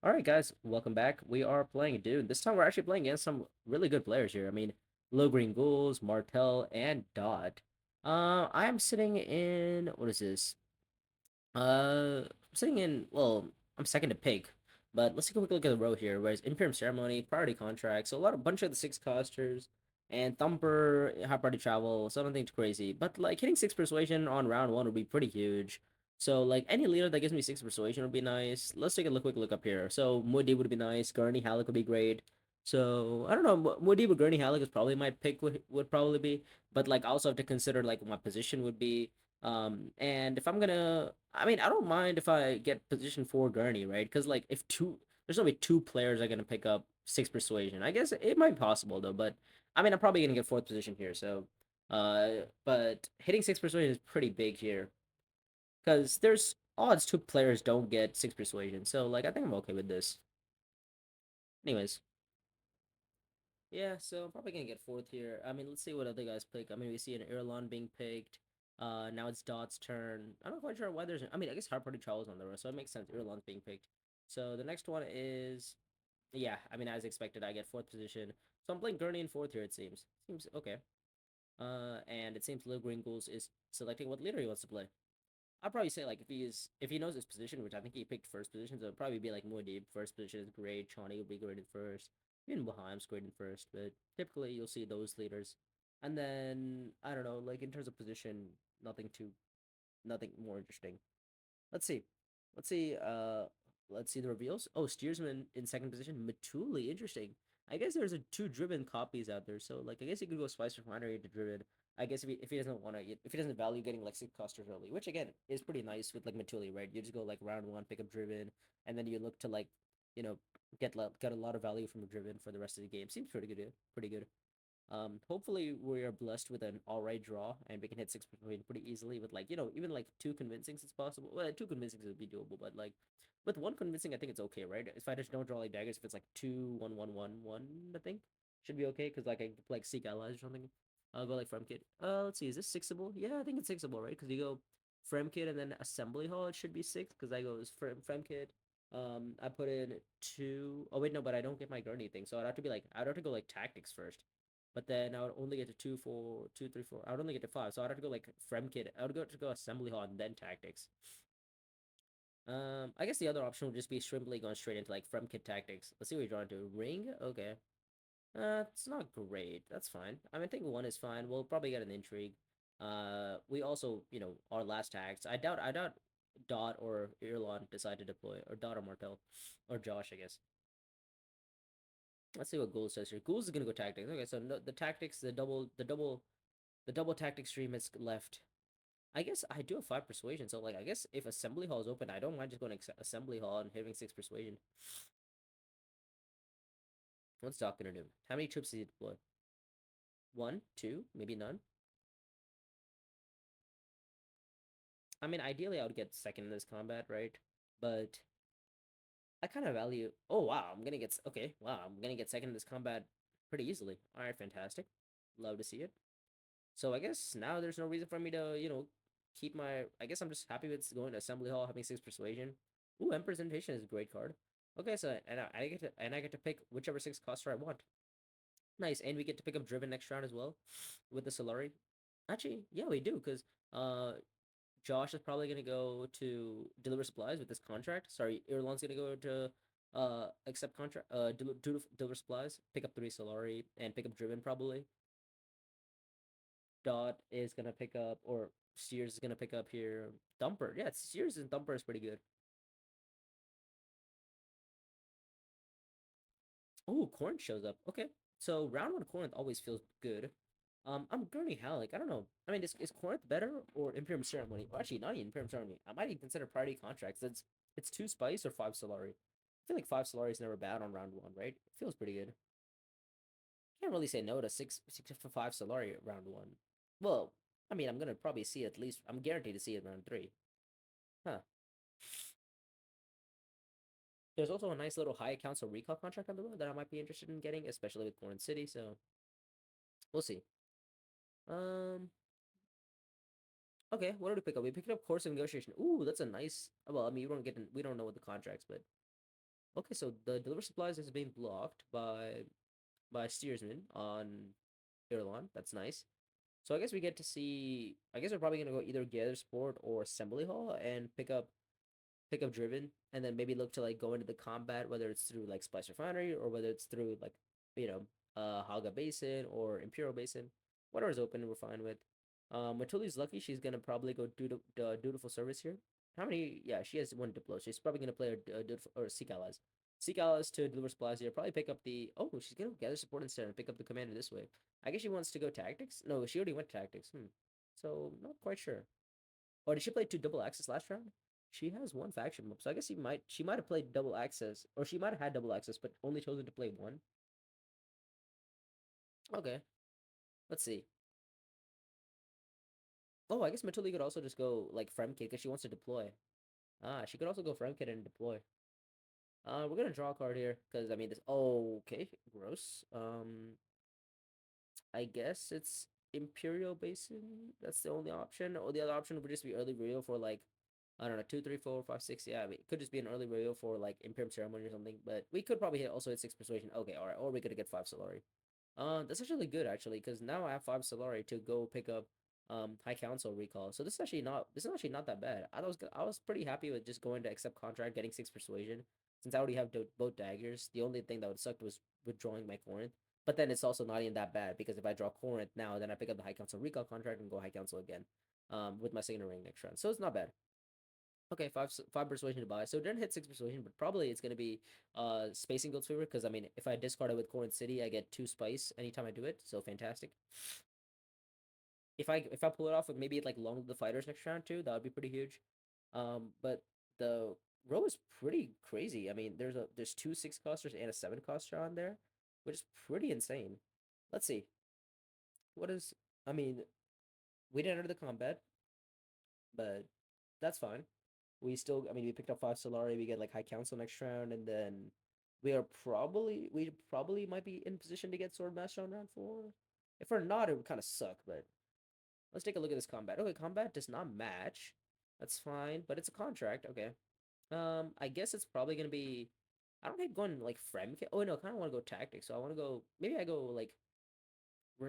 Alright guys, welcome back. We are playing Dune. This time we're actually playing against some really good players here. I mean, Low Green Ghouls, Martel, and Dot. I am sitting in, what is this? I'm sitting in, well, I'm second to pick. But let's take a quick look at the row here. Whereas Imperium Ceremony, Priority Contract, so a bunch of the six costers, and Thumper, High Party Travel, so nothing too crazy. But like hitting six persuasion on round one would be pretty huge. So like any leader that gives me six persuasion would be nice. Let's take a quick look up here. So Moody would be nice. Gurney Halleck would be great. So I don't know. Moody with Gurney Halleck is probably my pick would probably be. But like I also have to consider like what my position would be. And if I'm gonna, I mean, I don't mind if I get position for Gurney, right? Because like if there's only two players are gonna pick up six persuasion. I guess it might be possible though, but I mean, I'm probably gonna get fourth position here. So, but hitting six persuasion is pretty big here because there's odds two players don't get six persuasion. So like, I think I'm okay with this. Anyways, yeah. So I'm probably gonna get fourth here. I mean, let's see what other guys pick. I mean, we see an Erlon being picked. Now it's Dot's turn. I'm not quite sure why there's. I mean, I guess Hard Party Charles on the row, so it makes sense. Erlon's being picked. So the next one is, yeah. I mean, as expected, I get fourth position. So I'm playing Gurney in fourth here. It seems okay. And it seems Lil Green Ghouls is selecting what leader he wants to play. I'd probably say like if he knows his position, which I think he picked first position, so it'd probably be like Muad'Dib. First position is great. Chani would be great in first. Even Baham's great in first, but typically you'll see those leaders. And then I don't know, like in terms of position, nothing too, nothing more interesting. Let's see, let's see, let's see the reveals. Oh, Steersman in second position, Matuli, interesting. I guess there's two driven copies out there, so like I guess you could go Spice Refinery to driven. I guess if he doesn't want to, if he doesn't value getting like six costers early, which again is pretty nice with like Matuli, right? You just go like round one, pick up driven, and then you look to like, you know, get a lot of value from a driven for the rest of the game. Seems pretty good, pretty good. Hopefully we are blessed with an alright draw and we can hit six pretty easily with like, even like two convincings it's possible. Well, two convincings would be doable, but like with one convincing I think it's okay, right? If I just don't draw like daggers, if it's like 2 1 1 1 1, I think should be okay because like I can like seek allies or something. I'll go like Fremkit. Let's see, is this sixable? Yeah, I think it's sixable, right? Because you go Fremkit and then Assembly Hall, it should be six because I go Fremkit. I put in two. Oh wait, no, but I don't get my Gurney thing, so I'd have to go like tactics first. But then I would only get to 2, 4, 2, 3, 4. I would only get to 5. So I'd have to go like Fremkit. I would go Assembly Hall and then Tactics. I guess the other option would just be simply going straight into like Fremkit Tactics. Let's see what you're drawing to. Ring? Okay. It's not great. That's fine. I mean, I think one is fine. We'll probably get an intrigue. We also, our last tags. I doubt Dot or Irlon decide to deploy, or Dot or Martel, or Josh, I guess. Let's see what Ghouls says here. Ghouls is gonna go tactics. Okay, so no, the tactics, the double tactic stream is left. I guess I do have five persuasion, so like I guess if assembly hall is open, I don't mind just going to assembly hall and having six persuasion. What's Doc gonna do? How many troops does he deploy? One, two, maybe none. I mean, ideally I would get second in this combat, right? But I kind of value. Oh wow, I'm gonna get okay. Wow, I'm gonna get second in this combat pretty easily. All right, fantastic. Love to see it. So I guess now there's no reason for me to, keep my. I guess I'm just happy with going to assembly hall, having six persuasion. Ooh, Emperor's Invitation is a great card. Okay, so I get to pick whichever six coster I want. Nice, and we get to pick up Driven next round as well, with the Solari. Actually, yeah, we do because Josh is probably gonna go to deliver supplies with this contract. Sorry, Irlon's gonna go to accept contract deliver supplies, pick up three Solari, and pick up Driven probably. Dot is gonna pick up, or Sears is gonna pick up here. Thumper, yeah, Sears and Thumper is pretty good. Oh, Corinth shows up. Okay, so round one Corinth always feels good. I'm Gurney Halleck. I don't know. I mean, is Corinth better or Imperium Ceremony? Well, actually, not even Imperium Ceremony. I might even consider priority contracts. It's two Spice or five Solari. I feel like five Solari is never bad on round one, right? It feels pretty good. Can't really say no to six for five Solari round one. Well, I mean, I'm gonna probably see at least. I'm guaranteed to see it round three. Huh. There's also a nice little high council recall contract on the road that I might be interested in getting, especially with Corn City. So we'll see. Um. Okay, what did we pick up? We picked up course of negotiation. Ooh, that's a nice. Well, I mean, we don't know what the contracts, but Okay, so the deliver supplies is being blocked by steersman on Irulan. That's nice. So I guess we get to see. I guess we're probably gonna go either gather sport or assembly hall and pick up driven, and then maybe look to like go into the combat, whether it's through like Splice Refinery or whether it's through like you know Haga Basin or Imperial Basin. Whatever's open, we're fine with. Matuli's lucky. She's gonna probably go dutiful service here. How many? Yeah, she has one diplo. She's probably gonna play her dutiful or seek allies. Seek allies to deliver supplies here. Probably pick up the. Oh, she's gonna gather support instead and pick up the commander this way. I guess she wants to go tactics. No, she already went tactics. So not quite sure. Oh, did she play two double access last round? She has one faction mob, so I guess she might have played double access, or she might have had double access, but only chosen to play one. Okay, let's see. Oh, I guess Matuli could also just go like Fremkit because she wants to deploy. She could also go Fremkit and deploy. We're gonna draw a card here because I mean this. Oh, okay, gross. I guess it's Imperial Basin. That's the only option. Or the other option would just be early reveal for like I don't know, 2, 3, 4, 5, 6. Yeah, I mean, it could just be an early reveal for like Imperium Ceremony or something. But we could probably also hit 6 persuasion. Okay, all right. Or we could get 5 Solari. That's actually good actually, because now I have 5 Solari to go pick up High Council recall. So this is actually not that bad. I was pretty happy with just going to accept contract, getting 6 persuasion. Since I already have both daggers, the only thing that would suck was withdrawing my Corinth. But then it's also not even that bad because if I draw Corinth now, then I pick up the High Council recall contract and go High Council again. With my signature ring next round. So it's not bad. Okay, five persuasion to buy. So it didn't hit 6 persuasion, but probably it's gonna be spacing guild favor because I mean if I discard it with Corinth City, I get 2 spice anytime I do it. So fantastic. If I pull it off with maybe like long the fighters next round too, that would be pretty huge. But the row is pretty crazy. I mean, there's 2 6 costers and a 7 coster on there, which is pretty insane. Let's see. What is I mean, we didn't enter the combat, but that's fine. I mean, we picked up 5 Solari. We get like High Council next round, and then we probably might be in position to get Swordmaster on round 4. If we're not, it would kind of suck. But let's take a look at this combat. Okay, combat does not match. That's fine, but it's a contract. Okay. I guess it's probably gonna be. I don't hate going like Frem. Oh no, I kind of want to go tactics. So I want to go. Maybe I go like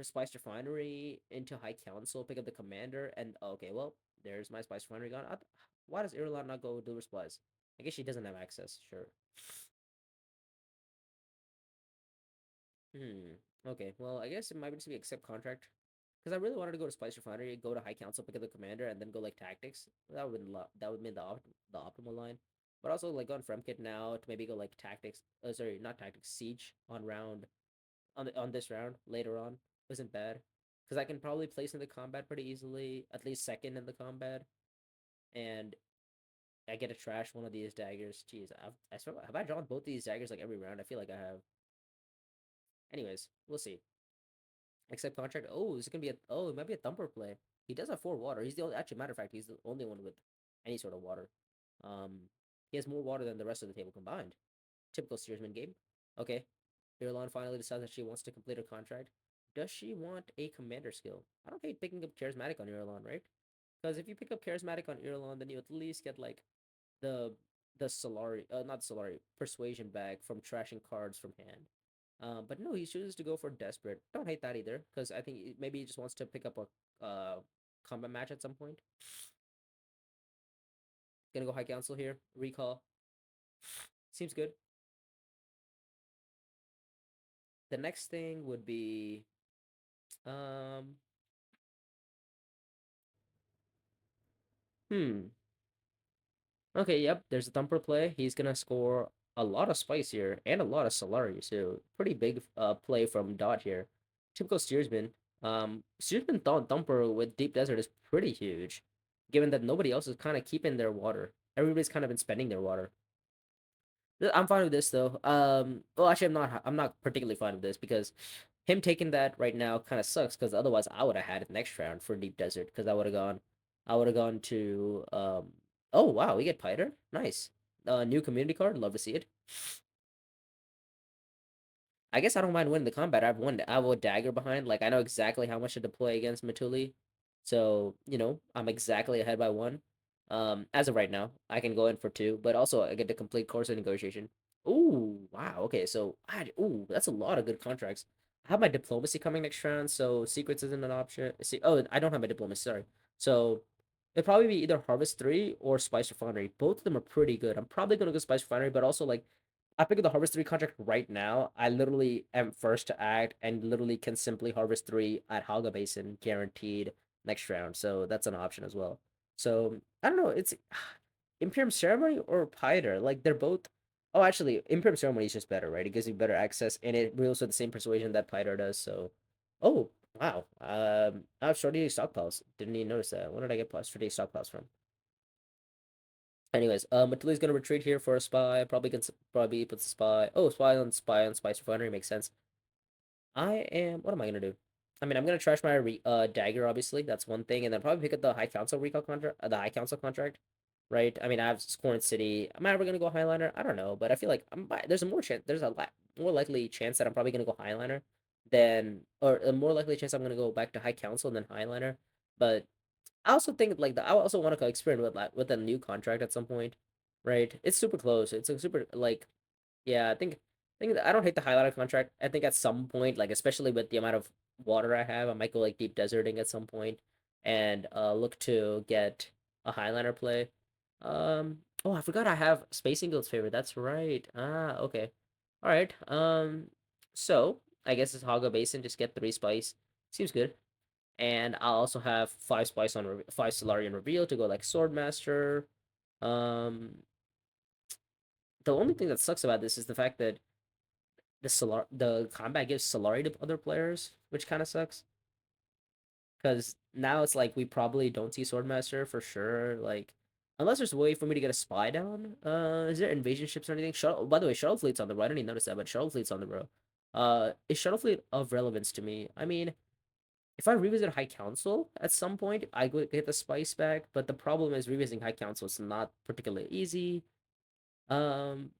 Spice Refinery into High Council, pick up the commander, and okay, well, there's my Spice Refinery gone. Why does Irulan not go deliver supplies? I guess she doesn't have access. Sure. Hmm. Okay. Well, I guess it might just be accept contract because I really wanted to go to Spice Refinery, go to High Council, pick up the commander, and then go like tactics. That would be the optimal line. But also like on Fremkit now to maybe go like tactics. Sorry, not tactics. Siege on round on this round later on isn't bad because I can probably place in the combat pretty easily, at least second in the combat, and I get to trash one of these daggers. Jeez, I swear, have I drawn both these daggers like every round? I feel like I have. Anyways, we'll see. Except contract. Oh, is it gonna be a? Oh, it might be a thumper play. He does have 4 water. He's the only. Actually, matter of fact, he's the only one with any sort of water. Um, he has more water than the rest of the table combined. Typical steersman game. Okay, Irulan finally decides that she wants to complete her contract. Does she want a commander skill? I don't hate picking up charismatic on Irulan, right? Because if you pick up charismatic on Irulan, then you at least get like the the Solari, not Solari, persuasion bag from trashing cards from hand. But no, he chooses to go for desperate. Don't hate that either, because I think maybe he just wants to pick up a combat match at some point. Gonna go High Council here. Recall seems good. The next thing would be um hmm. Okay, yep. There's a thumper play. He's gonna score a lot of spice here and a lot of Solari. So pretty big play from Dot here. Typical steersman. Steersman thumper with Deep Desert is pretty huge, given that nobody else is kind of keeping their water. Everybody's kind of been spending their water. I'm fine with this though. Well, actually, I'm not. I'm not particularly fine with this because him taking that right now kind of sucks. Because otherwise, I would have had it next round for Deep Desert. Because I would have gone to. Oh wow, we get Piter. Nice. New community card. Love to see it. I guess I don't mind winning the combat. I have a dagger behind. Like I know exactly how much to deploy against Matuli. So I'm exactly ahead by 1. As of right now, I can go in for 2, but also I get to complete course of negotiation. Ooh, wow. Okay, so ooh, that's a lot of good contracts. I have my diplomacy coming next round, so secrets isn't an option. See, oh, I don't have my diplomacy. Sorry. So it'd probably be either Harvest 3 or Spice Refinery. Both of them are pretty good. I'm probably gonna go Spice Refinery, but also like I pick up the Harvest 3 contract right now. I literally am first to act and literally can simply Harvest 3 at Haga Basin guaranteed next round. So that's an option as well. So I don't know. It's Imperium Ceremony or Piter. Like they're both. Oh, actually, Imperium Ceremony is just better, right? It gives you better access, and it rules with the same persuasion that Piter does. So, oh wow. I have strategic stockpiles. Didn't even notice that. Where did I get strategic stockpiles from? Anyways, Matuli's gonna retreat here for a spy. Probably puts a spy. Oh, spy on Spice Refinery makes sense. I am. What am I gonna do? I mean, I'm gonna trash my dagger. Obviously, that's one thing, and then probably pick up the High Council recall contract. The High Council contract, right? I mean, I have Scorn City. Am I ever gonna go Highliner? I don't know, but I feel like there's a more chance. There's a lot more likely chance that I'm probably gonna go Highliner than, or a more likely chance I'm gonna go back to High Council than Highliner. But I also think like I also want to experiment with a new contract at some point, right? It's super close. It's a super like yeah, I think I don't hate the highlighter contract. I think at some point, like especially with the amount of water I have, I might go like deep deserting at some point and look to get a highliner play. Oh, I forgot I have Space Eagle's favorite. That's right. Ah, okay. All right. So I guess it's Haga Basin. Just get 3 spice. Seems good. And I'll also have 5 spice on 5 Solarian reveal to go like Swordmaster. Um, the only thing that sucks about this is the fact that the combat gives Solari to other players, which kind of sucks. Because now it's like we probably don't see Swordmaster for sure. Like, unless there's a way for me to get a spy down. Is there invasion ships or anything? Shuttle. By the way, shuttle fleet's on the row. I didn't even notice that, but shuttle fleet's on the row. Is shuttle fleet of relevance to me? I mean, if I revisit High Council at some point, I could get the spice back. But the problem is revisiting High Council is not particularly easy. Um,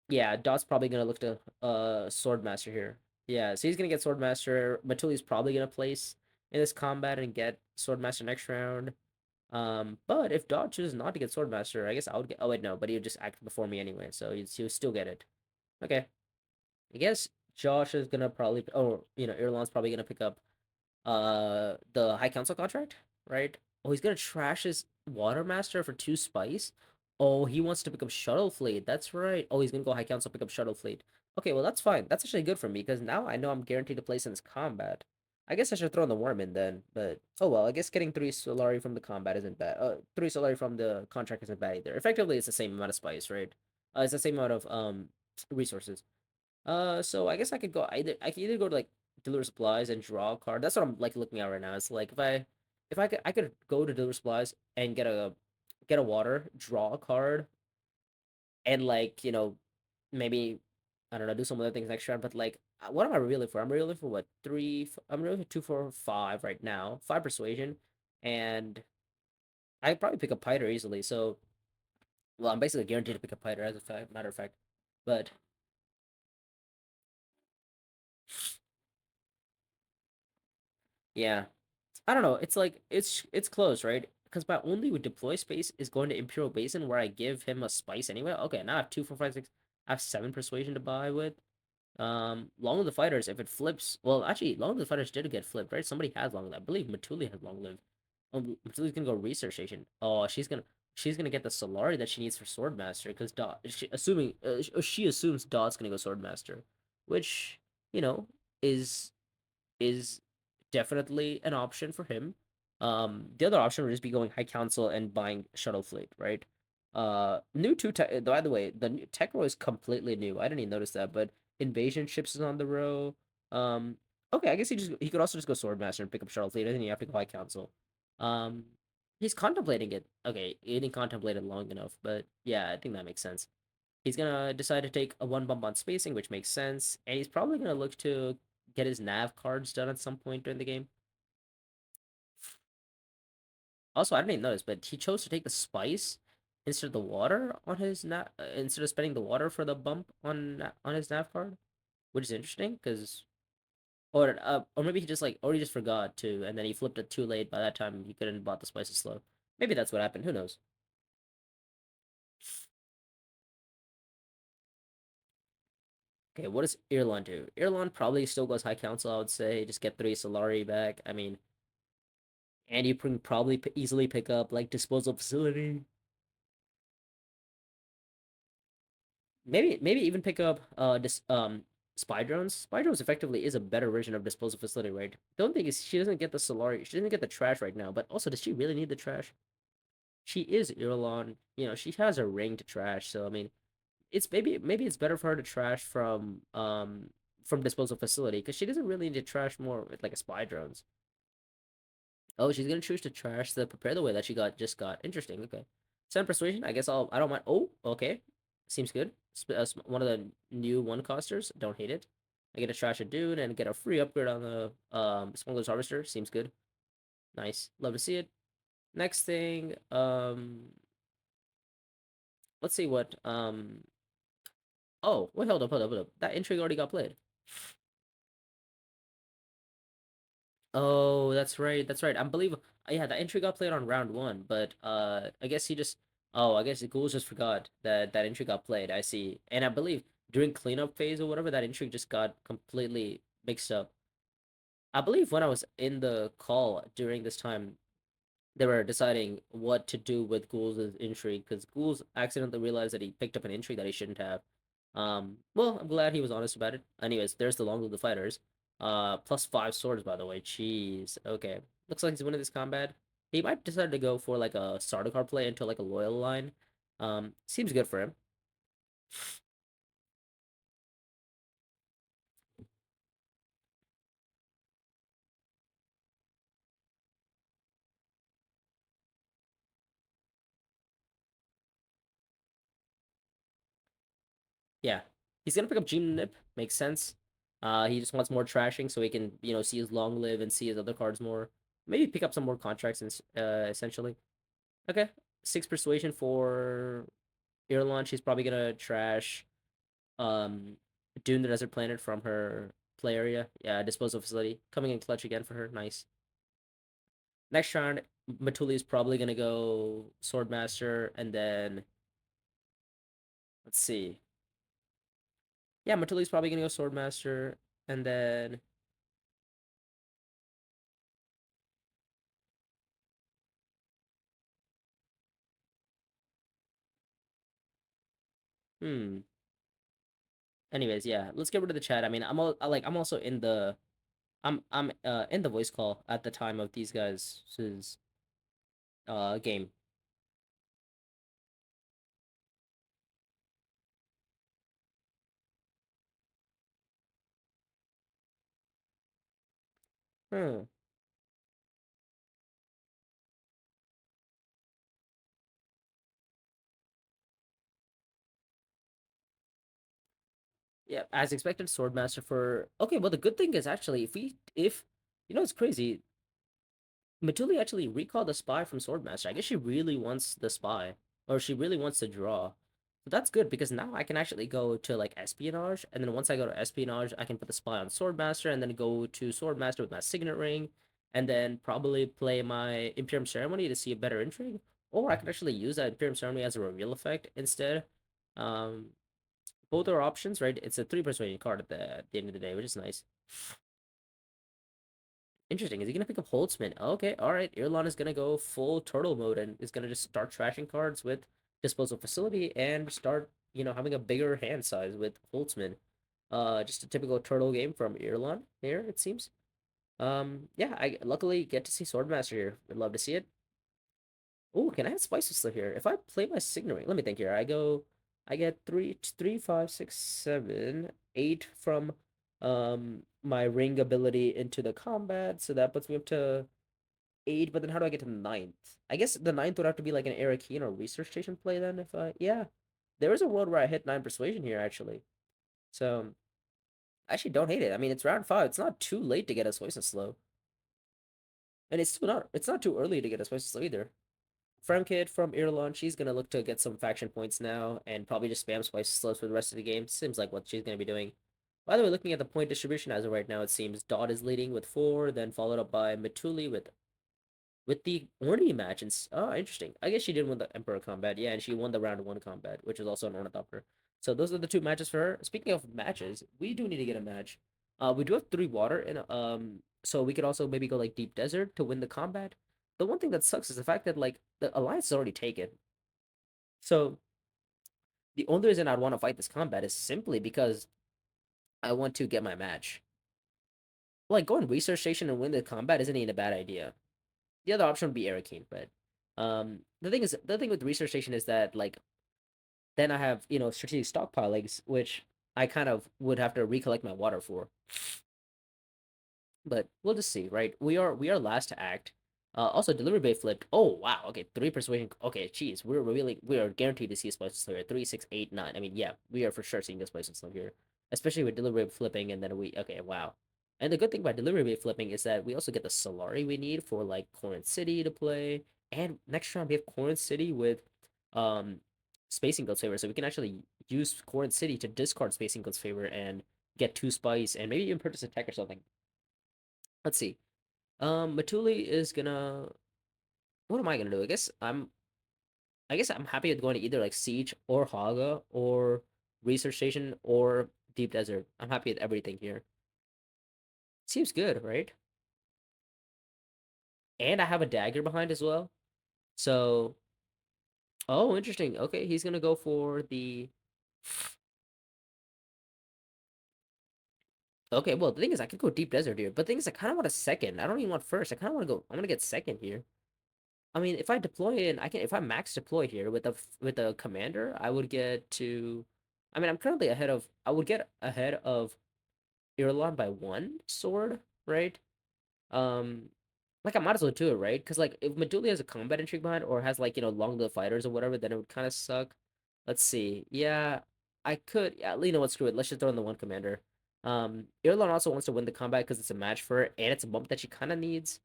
Yeah, Dot's probably gonna look to Swordmaster here. Yeah, so he's gonna get Swordmaster. Matuli's probably gonna place in this combat and get Swordmaster next round. But if Dot chooses not to get Swordmaster, I guess I would get. Oh wait, no, but he would just act before me anyway, so he'll still get it. Okay, I guess Josh is gonna probably. Oh, Irlan's probably gonna pick up the High Council contract, right? Oh, he's gonna trash his Watermaster for 2 spice. Oh, he wants to pick up Shuttle Fleet. That's right. Oh, he's gonna go High Council pick up Shuttle Fleet. Okay, well that's fine. That's actually good for me because now I know I'm guaranteed to place in this combat. I guess I should throw in the worm in then, but oh well. I guess getting 3 Solari from the combat isn't bad. 3 Solari from the contract isn't bad either. Effectively, it's the same amount of spice, right? It's the same amount of resources. So I guess I could either go to like dealer supplies and draw a card. That's what I'm like looking at right now. It's like if I could go to dealer supplies and get a water, draw a card, and like maybe I don't know, do some other things next round. But like, what am I revealing for? I'm revealing for what I'm revealing for 2, 4, 5 right now. 5 persuasion, and I probably pick up Piter easily. So well, I'm basically guaranteed to pick up Piter as a matter of fact. But yeah, I don't know. It's like it's close, right? Because my only deploy space is going to Imperial Basin, where I give him a spice anyway. Okay, now I have 2, 4, 5, 6. I have 7 persuasion to buy with. Long of the Fighters, if it flips, well, actually, Long of the Fighters did get flipped, right? Somebody has Long. I believe Matuli has Long Live. Oh, Matuli's gonna go Research Station. Oh, she's gonna get the Solari that she needs for Swordmaster because she assumes Dot's gonna go Swordmaster, which you know is is definitely an option for him. The other option would just be going High Council and buying Shuttle Fleet, right? New two tech. By the way, the new tech row is completely new. I didn't even notice that, but invasion ships is on the row. Um, okay, I guess he could also just go Swordmaster and pick up Shuttle Fleet. I think you have to go High Council. Um, he's contemplating it. Okay, he didn't contemplate it long enough, but yeah, I think that makes sense. He's gonna decide to take a 1 bump on spacing, which makes sense, and he's probably gonna look to get his nav cards done at some point during the game. Also, I didn't even notice, but he chose to take the spice instead of the water on his nav, instead of spending the water for the bump on his nav card, which is interesting because or maybe he just or he just forgot to, and then he flipped it too late. By that time, he couldn't have bought the spices slow. Maybe that's what happened. Who knows? Okay, what does Irulan do? Irulan probably still goes High Council, I would say. Just get 3 Solari back. I mean, and you can probably easily pick up like Disposal Facility. Maybe even pick up this spy drones. Spy drones effectively is a better version of Disposal Facility, right? The only thing is she doesn't get the Solari. She doesn't get the trash right now. But also, does she really need the trash? She is Irulan. You know, she has a ring to trash. So I mean, it's maybe it's better for her to trash from Disposal Facility because she doesn't really need to trash more with like a spy drones. Oh, she's gonna choose to trash the prepare the way that she just got. Interesting. Okay, 7 persuasion. I guess I don't mind. Oh, okay, seems good. One of the new one costers. Don't hate it. I get a trash a dude and get a free upgrade on the smuggler's harvester. Seems good. Nice. Love to see it. Next thing. Let's see what. Oh, wait, hold up. That intrigue already got played. Oh, that's right. That's right. I believe yeah, that entry got played on round one, but I guess he just oh, I guess the ghouls just forgot that that entry got played. I see. And I believe during cleanup phase or whatever, that entry just got completely mixed up. I believe when I was in the call during this time, they were deciding what to do with Ghoul's intrigue because Ghouls accidentally realized that he picked up an intrigue that he shouldn't have. Well, I'm glad he was honest about it. Anyways, there's the Long of the Fighters. +5 swords, by the way. Jeez. Okay. Looks like he's winning this combat. He might decide to go for like a Sardaukar play into like a loyal line. Seems good for him. Yeah. He's gonna pick up Gene Nip. Makes sense. He just wants more trashing so he can, see his long live and see his other cards more. Maybe pick up some more contracts essentially. Okay. 6 persuasion for Irulan. She's probably gonna trash um Dune the Desert Planet from her play area. Yeah, disposal facility. Coming in clutch again for her. Nice. Next round, Matuli is probably gonna go Swordmaster, and then let's see. Yeah, Matuli's probably gonna go Swordmaster, and then hmm. Anyways, yeah, let's get rid of the chat. I mean, I'm also in the I'm in the voice call at the time of these guys' game. Hmm. Yeah, as expected, Swordmaster for okay. Well, the good thing is actually if it's crazy. Matuli actually recalled the spy from Swordmaster. I guess she really wants the spy, or she really wants to draw. But that's good because now I can actually go to like espionage, and then once I go to espionage, I can put the spy on Swordmaster, and then go to Swordmaster with my signet ring, and then probably play my Imperium Ceremony to see a better intrigue. Or I could actually use that Imperium Ceremony as a reveal effect instead. Um, both are options, right? It's a 3 persuasion card at the end of the day, which is nice. Interesting. Is he gonna pick up Holtzman? Okay, all right. Irulan is gonna go full turtle mode and is gonna just start trashing cards with disposal facility and start, having a bigger hand size with Holtzman. Just a typical turtle game from Irulan here, it seems. Yeah, I luckily get to see Swordmaster here. Would love to see it. Oh, can I have Spice Whistler here? If I play my Signature, let me think here. I get three, five, six, 7, 8 from my ring ability into the combat, so that puts me up to 8. But then how do I get to the ninth? I guess the ninth would have to be like an Arakeen or research station play then. If I yeah, there is a world where I hit 9 persuasion here actually. So I actually don't hate it. I mean, it's round 5. It's not too late to get a Spice Slow, and it's not too early to get a Spice Slow either. Fremkid from Irulan, she's gonna look to get some faction points now and probably just spam Spice Slows for the rest of the game. Seems like what she's gonna be doing. By the way, looking at the point distribution as of right now, it seems Dot is leading with 4, then followed up by Matuli with the Orny match. And oh, interesting. I guess she did win the Emperor combat, yeah, and she won the round 1 combat, which was also an Ornithopter. So those are the two matches for her. Speaking of matches, we do need to get a match. We do have 3 water, and so we could also maybe go like deep desert to win the combat. The one thing that sucks is the fact that like the alliance is already taken. So the only reason I'd want to fight this combat is simply because I want to get my match. Like going research station and win the combat isn't even a bad idea. The other option would be Arakeen, but the thing with research station is that like then I have strategic stockpilings, which I kind of would have to recollect my water for. But we'll just see, right? We are last to act. Also, delivery bay flipped. Oh wow, okay, 3 persuasion. Okay, geez, we are guaranteed to see a Spice Slayer 3, 6, 8, 9. I mean, yeah, we are for sure seeing a Spice Slayer here, especially with delivery bay flipping, and then we okay, wow. And the good thing about delivery bay flipping is that we also get the Solari we need for like Corinth City to play, and next round we have Corinth City with um Spacing Guild's favor, so we can actually use Corinth City to discard Spacing Guild's favor and get 2 spice and maybe even purchase a tech or something. Let's see. Matuli is gonna. What am I gonna do? I guess I'm happy with going to either like Siege or Haga or Research Station or Deep Desert. I'm happy with everything here. Seems good, right? And I have a dagger behind as well. So, oh, interesting. Okay, he's gonna go for the. Okay, well, the thing is, I could go Deep Desert here, but the thing is, I kind of want a second. I don't even want first. I kind of want to go. I want to get second here. I mean, if I deploy in, I can. If I max deploy here with a commander, I would get to. I mean, I'm currently ahead of. I would get ahead of Irulan by 1 sword, right? Um, like I might as well do it, right? Because like if Meduli has a combat intrigue behind or has like long-lived fighters or whatever, then it would kind of suck. Let's see. Yeah, I could. Yeah, you know what? Screw it. Let's just throw in the one commander. Irulan also wants to win the combat because it's a match for her and it's a bump that she kind of needs.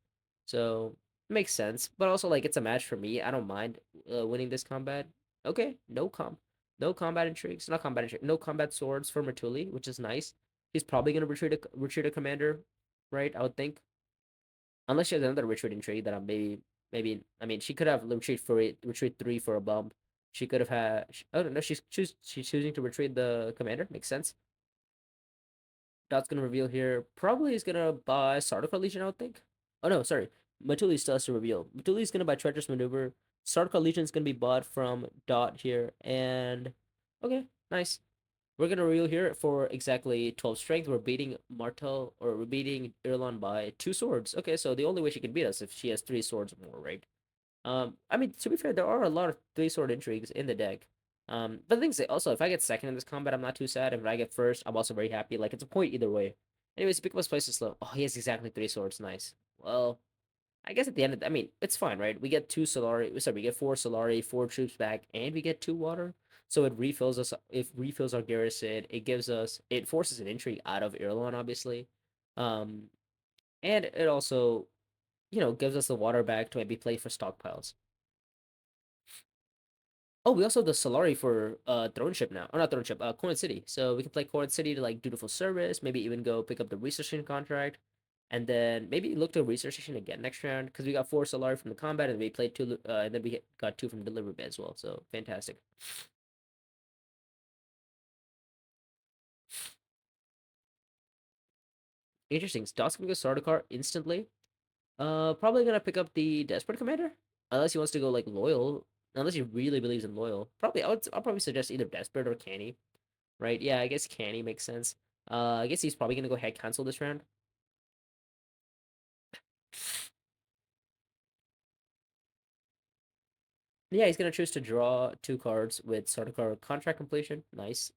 So makes sense. But also like it's a match for me. I don't mind winning this combat. Okay, no combat intrigues, not combat intrigue, no combat swords for Mertuli, which is nice. He's probably gonna retreat a commander, right? I would think. Unless she has another retreating trade that I'm maybe I mean she could have retreat 3 for a bump. She could have had oh no she's choosing to retreat the commander. Makes sense. Dot's gonna reveal here. Probably is gonna buy Sardaukar Legion, I would think. Oh no, sorry. Matuli still has to reveal. Matuli's gonna buy Treacherous Maneuver. Sardaukar Legion's gonna be bought from Dot here. And okay, nice. We're gonna reveal here for exactly 12 strength. We're beating Martel or we're beating Irulan by 2 swords. Okay, so the only way she can beat us if she has 3 swords more, right? I mean to be fair, there are a lot of 3 sword intrigues in the deck. But the thing is also if I get second in this combat, I'm not too sad. If I get first, I'm also very happy. Like it's a point either way. Anyways, pick up his place is slow. Oh, he has exactly 3 swords. Nice. Well, I guess at the end of I mean, it's fine, right? We get 2 Solari. Sorry, we get 4 Solari, 4 troops back, and we get 2 water. So it refills us. It refills our garrison. It gives us. It forces an entry out of Irulan, obviously, um, and it also, gives us the water back to maybe play for stockpiles. Oh, we also have the Solari for Throne Ship now. Or not Throne Ship, Corin City. So we can play Corin City to like dutiful service, maybe even go pick up the research station contract, and then maybe look to research station again next round because we got 4 Solari from the combat and we played 2, and then we got 2 from delivery bay as well. So fantastic. Interesting. Dot's gonna go Sardaukar instantly. Probably gonna pick up the Desperate Commander unless he wants to go like loyal. Unless he really believes in loyal. Probably I'll probably suggest either Desperate or Canny. Right? Yeah, I guess Canny makes sense. I guess he's probably gonna go head cancel this round. Yeah, he's gonna choose to draw 2 cards with Sardaukar contract completion. Nice.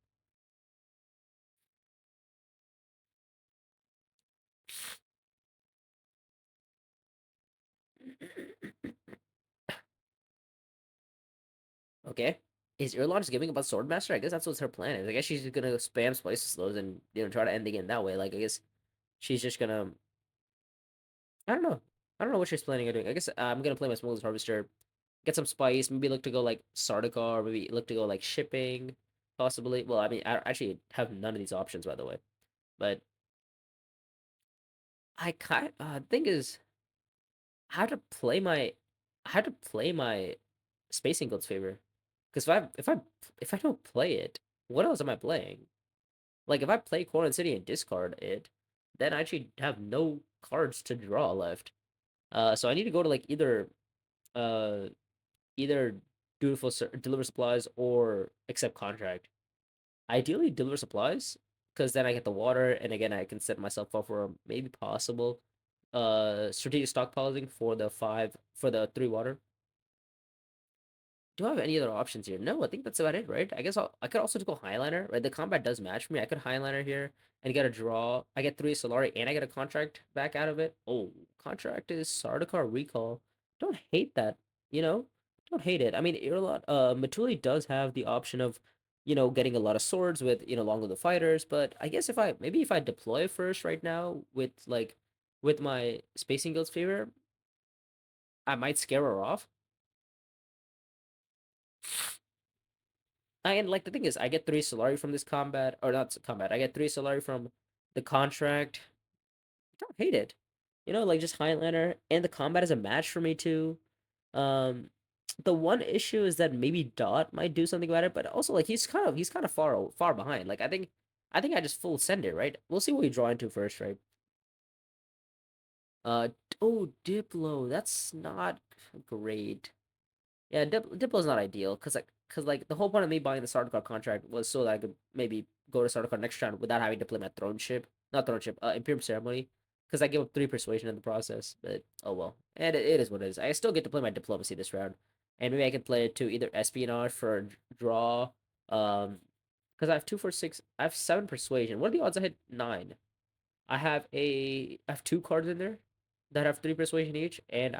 Okay. Is Irulan just giving up on Swordmaster? I guess that's what her plan is. I guess she's just gonna spam Spice Slows and try to end the game that way. Like I guess she's just gonna I don't know. I don't know what she's planning on doing. I guess I'm gonna play my Smuggler's Harvester, get some spice, maybe look to go like Sardaukar, maybe look to go like shipping, possibly. Well, I mean, I actually have none of these options by the way, but I kind thing is I have to play my I have to play my Spacing Guild's favor because if I don't play it, what else am I playing? Like if I play Corn City and discard it, then I actually have no cards to draw left. So I need to go to like uh either deliver supplies or accept contract. Ideally, deliver supplies because then I get the water, and again I can set myself up for a maybe possible strategic stockpiling for the 3 water. Do I have any other options here? No, I think that's about it, right? I guess I could also just go Highliner, right? The combat does match me. I could Highliner here and get a draw. I get 3 Solari and I get a contract back out of it. Oh, contract is Sardaukar Recall. Don't hate that, you know? Don't hate it. I mean, Irilot, Matuli does have the option of, getting a lot of swords with, along with the fighters, but I guess if I deploy first right now with my Spacing Guild's favor, I might scare her off. And like the thing is, I get 3 Solari from this combat, or not combat. I get 3 Solari from the contract. I don't hate it, like just Highlander, and the combat is a match for me too. Um, the one issue is that maybe Dot might do something about it, but also like he's kind of far behind. Like I think I just full send it, right? We'll see what we draw into first, right? Uh oh, Diplo, that's not great. Yeah, Diplo's not ideal because the whole point of me buying the Sardaukar contract was so that I could maybe go to Sardaukar next round without having to play my throne ship, not throne ship, Imperium ceremony, because I gave up 3 persuasion in the process. But oh well, and it is what it is. I still get to play my diplomacy this round, and maybe I can play it to either espionage for a draw, because I have 2 for 6. I have 7 persuasion. What are the odds I hit 9? I have 2 cards in there that have 3 persuasion each, and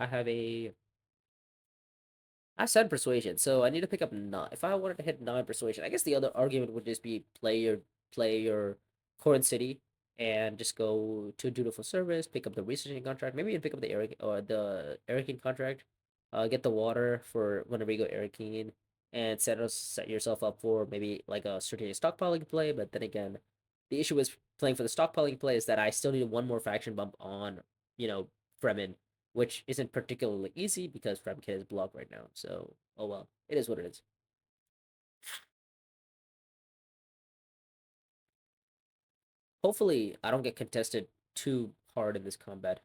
I said persuasion, so I need to pick up 9. If I wanted to hit 9 persuasion, I guess the other argument would just be play your Corn City and just go to dutiful service, pick up the researching contract, maybe even pick up the Erican contract, get the water for whenever you go Erican, and set yourself up for maybe like a strategic stockpiling play. But then again, the issue with playing for the stockpiling play is that I still need one more faction bump on, Fremen, which isn't particularly easy because Fremkit is blocked right now. So, oh well, it is what it is. Hopefully, I don't get contested too hard in this combat.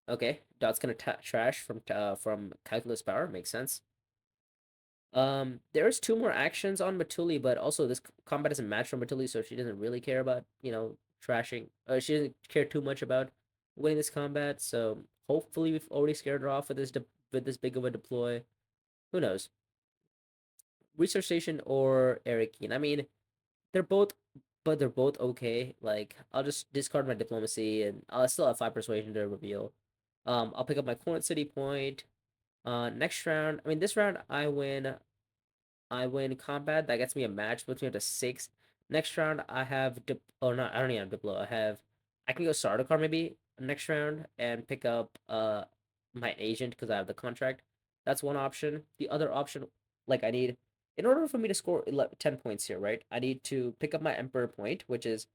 Okay, Dot's gonna trash from Calculus Power. Makes sense. There's 2 more actions on Matuli, but also this combat is a match for Matuli, so she doesn't really care about trashing. She doesn't care too much about winning this combat. So hopefully we've already scared her off with this big of a deploy. Who knows? Research Station or Eric. I mean, they're both, but they're both okay. Like I'll just discard my diplomacy, and I'll still have 5 persuasion to reveal. I'll pick up my Corn City point. Next round. I mean, this round I win combat. That gets me a match. Puts me up to 6. Next round, I have oh no, I don't even have Diplo. I can go Sardaukar maybe next round and pick up my agent because I have the contract. That's one option. The other option, like I need, in order for me to score 10 points here, right? I need to pick up my Emperor point, which is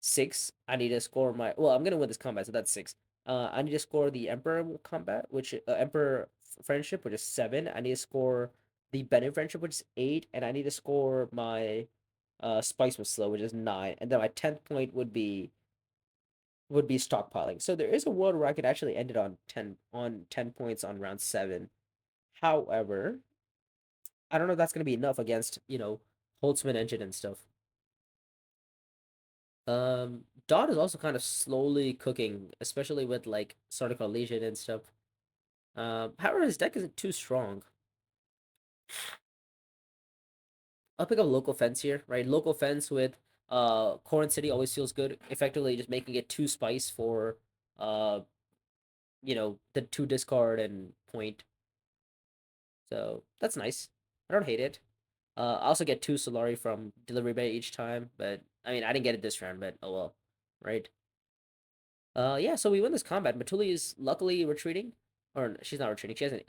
6. I need to score my. Well, I'm gonna win this combat, so that's 6. I need to score the Emperor combat, which Emperor friendship, which is 7. I need to score the Bennett friendship, which is 8, and I need to score my Spice was slow, which is 9, and then my 10th point would be stockpiling. So there is a world where I could actually end it on 10 points on round 7. However, I don't know if that's gonna be enough against Holtzman engine and stuff. Dot is also kind of slowly cooking, especially with like Sardaukar Legion and stuff. However, his deck isn't too strong. I'll pick up local fence here, right? Local fence with Corn City always feels good. Effectively, just making it 2 spice for uh the 2 discard and point. So that's nice. I don't hate it. I also get 2 Solari from delivery bay each time, but I mean I didn't get it this round, but oh well, right? Yeah, so we win this combat. Matuli is luckily retreating. Or she's not retreating. She has an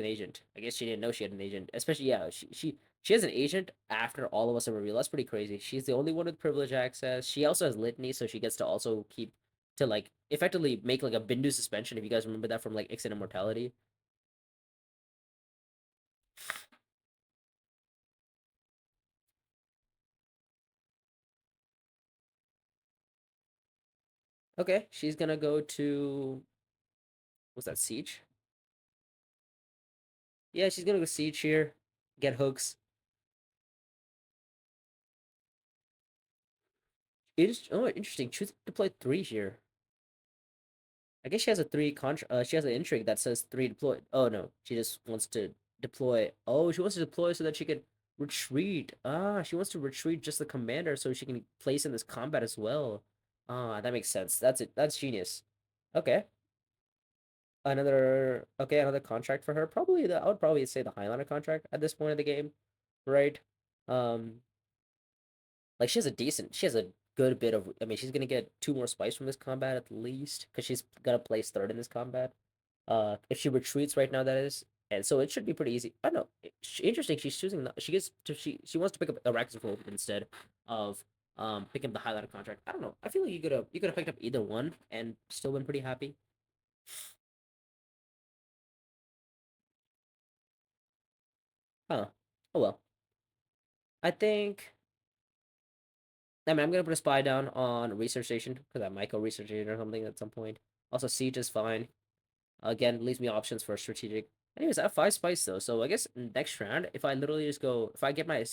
agent. I guess she didn't know she had an agent. Especially, yeah, she has an agent after all of us are revealed. That's pretty crazy. She's the only one with privilege access. She also has litany, so she gets to also keep to like effectively make like a Bindu suspension, if you guys remember that from like Ixen Immortality. Okay, she's gonna go to what's that, siege? Yeah, she's gonna go siege here, get hooks. It is oh interesting. Choose to play three here. I guess she has a three contra. She has an intrigue that says three deployed. Oh no, she just wants to deploy. Oh, she wants to deploy so that she could retreat. Ah, she wants to retreat just the commander so she can place in this combat as well. Ah, that makes sense. That's it. That's genius. Okay, another contract for her. Probably I would probably say the Highlander contract at this point of the game, right? Um, like she has a good bit of. I mean, she's gonna get two more spice from this combat at least because she's gonna place third in this combat. If she retreats right now, that is, and so it should be pretty easy. I don't know. Interesting. She's choosing. She gets to she wants to pick up a Raxus Roll instead of picking up the Highlander contract. I don't know. I feel like you could have picked up either one and still been pretty happy. Huh. Oh well. I think. I mean, I'm gonna put a spy down on research station because I might go research station or something at some point. Also, siege is fine. Again, leaves me options for strategic. Anyways, I have five spice though, so I guess next round, if I literally just go, if I get my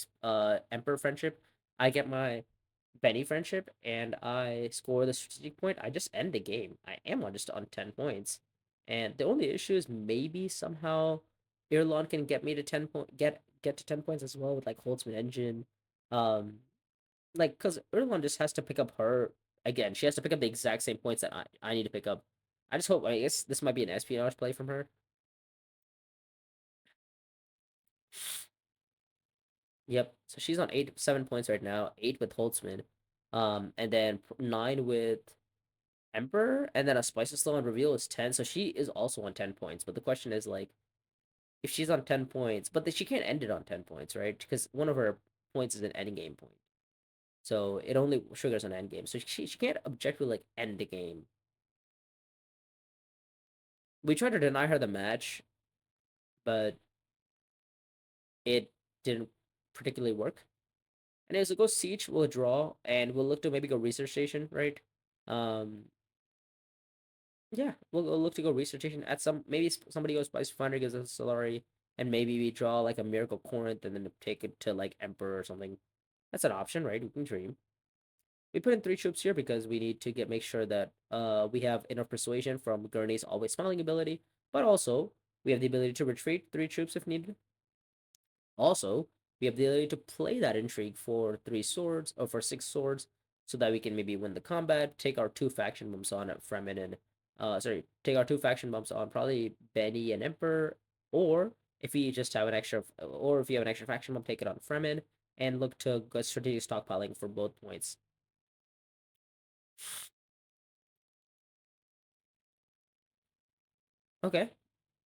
Emperor friendship, I get my Benny friendship, and I score the strategic point, I just end the game. I am on just on 10 points, and the only issue is maybe somehow Irulan can get me to 10 point, get to 10 points as well with like Holtzman engine, um, like because Irulan just has to pick up her again. She has to pick up the exact same points that I need to pick up. I just hope. I guess this might be an espionage play from her. Yep. So she's on 7 points right now. 8 with Holtzman, and then 9 with Emperor, and then a Spices Slow and Reveal is 10. So she is also on 10 points. But the question is like, if she's on 10 points, but she can't end it on 10 points, right? Because one of her points is an end game point. So it only triggers an end game. So she can't objectively like end the game. We tried to deny her the match, but it didn't particularly work. And as we go siege, we'll draw and we'll look to maybe go research station, right? Um, yeah, we'll look to go research station at some maybe somebody goes Spice Finder gives us a Solari, and maybe we draw like a Miracle Corinth and then take it to like Emperor or something. That's an option, right? We can dream. We put in three troops here because we need to make sure that we have enough persuasion from Gurney's always smiling ability, but also we have the ability to retreat three troops if needed. Also, we have the ability to play that intrigue for three swords or for six swords, so that we can maybe win the combat, take our two faction bumps on at Fremen and take our two faction bumps on probably Benny and Emperor, or if we just have an extra, or if you have an extra faction bump, take it on Fremen and look to go strategic stockpiling for both points. Okay,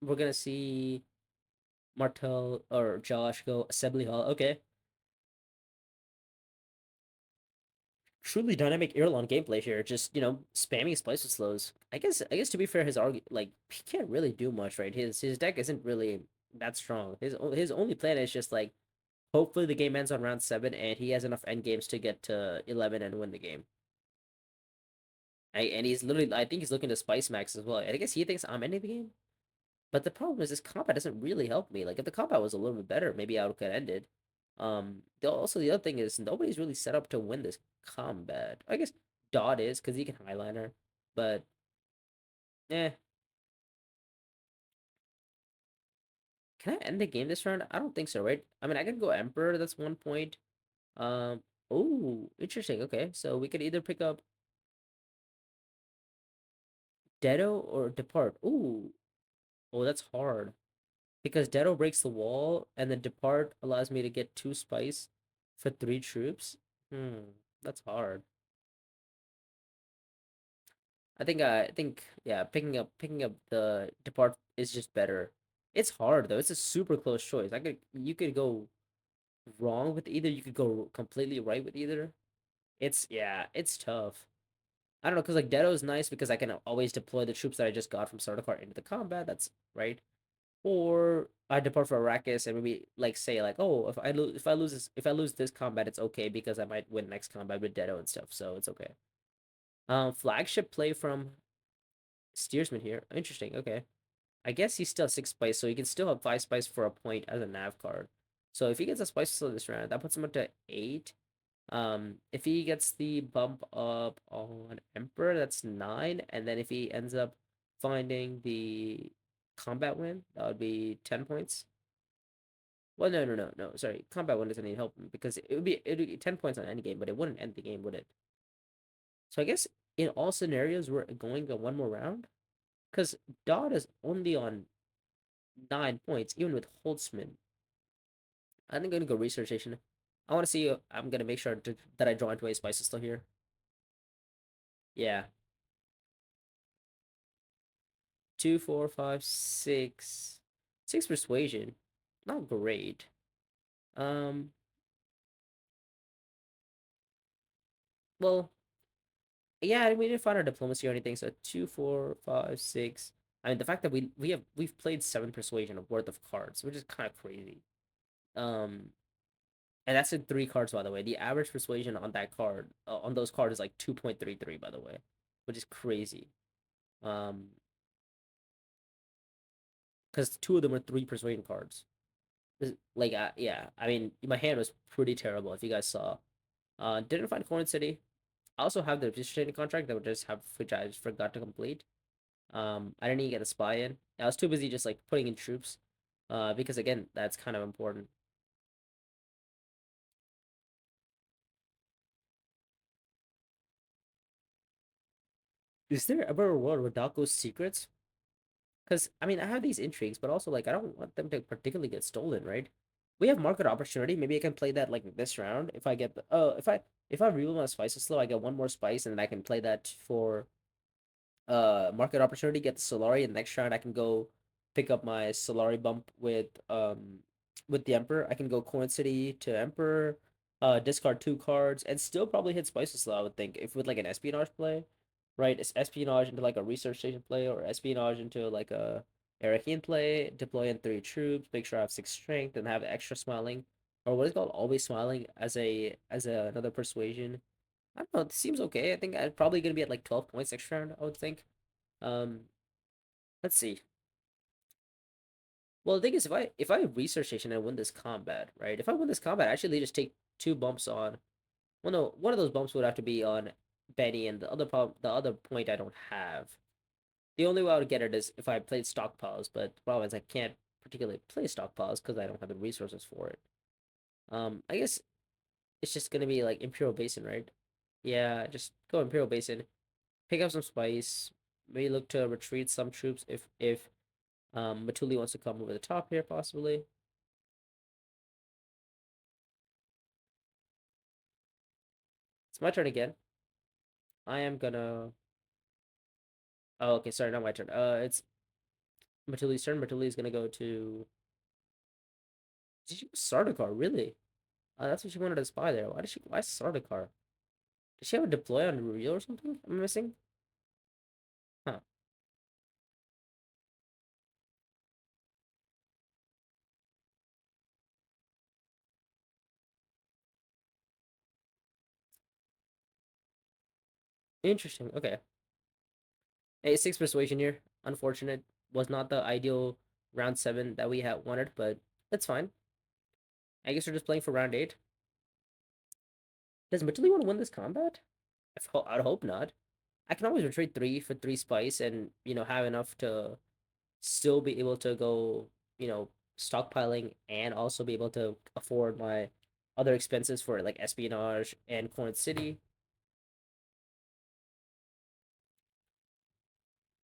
we're gonna see Martel or Josh go Assembly Hall. Okay, truly dynamic Irulan gameplay here. Just spamming splice with slows. I guess to be fair, his like he can't really do much, right? His deck isn't really that strong. His only plan is just like hopefully the game ends on round 7 and he has enough end games to get to 11 and win the game. And he's literally I think he's looking to spice max as well. And I guess he thinks I'm ending the game. But the problem is this combat doesn't really help me. Like if the combat was a little bit better, maybe I could end it. Also the other thing is nobody's really set up to win this combat. I guess Dot is because he can highliner, but eh. Can I end the game this round? I don't think so, right? I mean, I could go Emperor. That's 1 point. Oh, interesting. Okay, so we could either pick up Dedo or Depart. Ooh, oh, that's hard because Dedo breaks the wall, and then Depart allows me to get two spice for three troops. That's hard. I think yeah, picking up the Depart is just better. It's hard though. It's a super close choice. You could go wrong with either. You could go completely right with either. Yeah, it's tough. I don't know because like Dedo is nice because I can always deploy the troops that I just got from Sardaukar into the combat. That's right. Or I depart for Arrakis and maybe like say like, oh, if I lose this combat, it's okay because I might win next combat with Dedo and stuff. So it's okay. Flagship play from Steersman here. Interesting. Okay. I guess he's still 6 spice, so he can still have 5 spice for a point as a nav card. So if he gets a spice still this round, that puts him up to 8. If he gets the bump up on Emperor, that's 9. And then if he ends up finding the combat win, that would be 10 points. Well, no. Sorry, combat win doesn't need help him because it would be 10 points on any game, but it wouldn't end the game, would it? So I guess in all scenarios, we're going to one more round because Dodd is only on 9 points, even with Holtzman. I'm gonna go research station. I want to see. I'm gonna make sure that I draw into a spices still here. Yeah, 2, 4, 5, 6, 6 persuasion. Not great. Um, well, yeah, we didn't find our diplomacy or anything. So 2, 4, 5, 6. I mean, the fact that we've played 7 persuasion worth of cards, which is kind of crazy. Um, and that's in 3 cards, by the way. The average persuasion on that card, on those cards, is like 2.33, by the way, which is crazy. Um, because 2 of them are 3 persuasion cards. Like, yeah, I mean, my hand was pretty terrible. If you guys saw, didn't find Corn City. I also have the registration contract that would just have, which I just forgot to complete. I didn't even get a spy in. I was too busy just like putting in troops, because again, that's kind of important. Is there ever a world where Dako's secrets? Because I mean, I have these intrigues, but also like I don't want them to particularly get stolen, right? We have market opportunity. Maybe I can play that like this round. If I get the if I reload my spices slow, I get one more spice, and then I can play that for market opportunity, get the Solari, and next round I can go pick up my Solari bump with the Emperor. I can go Coin City to Emperor, discard 2 cards, and still probably hit Spices Slow, I would think, if with like an espionage play. Right? It's espionage into like a research station play, or espionage into like a Erakian play, deploy in 3 troops, make sure I have 6 strength and have extra smiling. Or what is called always smiling as another persuasion. I don't know. It seems okay. I think I'm probably gonna be at like 12 points next round, I would think. Um, let's see. Well, the thing is, if I research station and win this combat, right? If I win this combat, I actually just take 2 bumps on. Well, no, one of those bumps would have to be on Benny, and the other point I don't have. The only way I would get it is if I played stockpiles, but the problem is I can't particularly play stockpiles because I don't have the resources for it. I guess it's just gonna be like Imperial Basin, right? Yeah, just go Imperial Basin, pick up some spice, maybe look to retreat some troops if Matuli wants to come over the top here, possibly. It's my turn again. I am gonna. Oh, okay. Sorry, not my turn. It's Matuli's turn. Matuli's gonna go to. Did she go Sardaukar? Really? That's what she wanted to spy there. Why did she? Why Sardaukar? Did she have a deploy on Real or something? I'm missing. Huh. Interesting. Okay. A6 persuasion here. Unfortunate. Was not the ideal round 7 that we had wanted, but that's fine. I guess we're just playing for round 8. Does Matuli want to win this combat? I'd hope not. I can always retreat 3 for 3 spice and have enough to still be able to go, you know, stockpiling and also be able to afford my other expenses for like espionage and Corn City.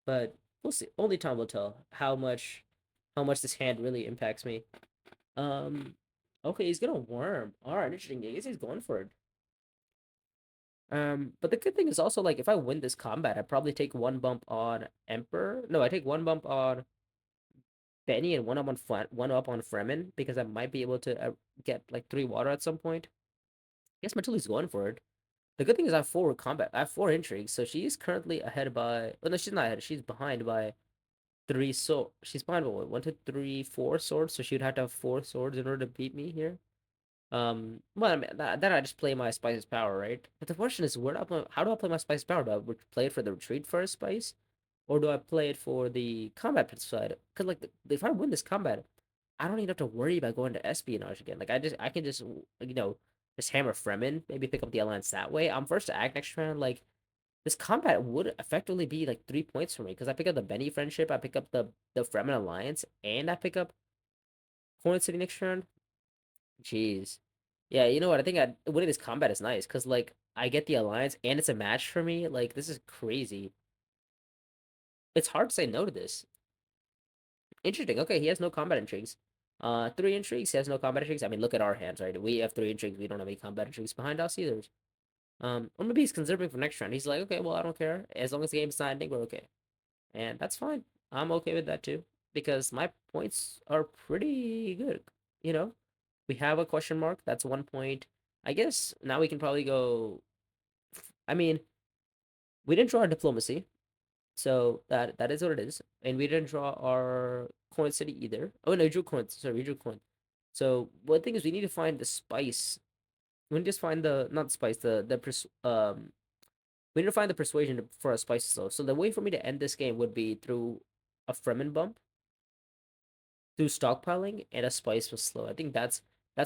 But we'll see. Only time will tell how much this hand really impacts me. Um, okay, he's gonna worm. All right, interesting. I guess he's going for it. But the good thing is also like if I win this combat, I probably take 1 bump on Emperor. No, I take 1 bump on Benny and one up on Fremen because I might be able to get like 3 water at some point. I guess Matuli's going for it. The good thing is I have 4 combat. I have 4 intrigues, so she's currently ahead by. Well, no, she's not ahead. She's behind by 3. So she's behind by what? 1, 2, 3, 4 swords. So she would have to have 4 swords in order to beat me here. Well, I mean, then I just play my spice's power, right? But the question is, how do I play my spice's power? Do I play it for the retreat first spice, or do I play it for the combat side? Because like, if I win this combat, I don't even have to worry about going to espionage again. Like, I can just just hammer Fremen, maybe pick up the alliance that way. I'm first to act next round. Like, this combat would effectively be like 3 points for me because I pick up the Benny friendship, I pick up the Fremen alliance, and I pick up Horn City next round. Jeez. Yeah, you know what? I think winning this combat is nice because like I get the alliance and it's a match for me. Like this is crazy. It's hard to say no to this. Interesting. Okay, he has no combat intrigues. Three intrigues. He has no combat intrigues. I mean, look at our hands, right? We have three intrigues. We don't have any combat intrigues behind us either. Or maybe he's conserving for next round. He's like, okay, well, I don't care as long as the game's not ending, we're okay, and that's fine. I'm okay with that too because my points are pretty good. You know, we have a question mark. That's 1 point. I guess now we can probably go. I mean, we didn't draw our diplomacy, so that is what it is, and we didn't draw our coin city either. Oh no, we drew coin. Sorry, we drew coin. So one thing is we need to find the spice. We need to find the not the spice we need to find the persuasion for a spice slow. So the way for me to end this game would be through a Fremen bump, through stockpiling, and a spice was slow. I think that's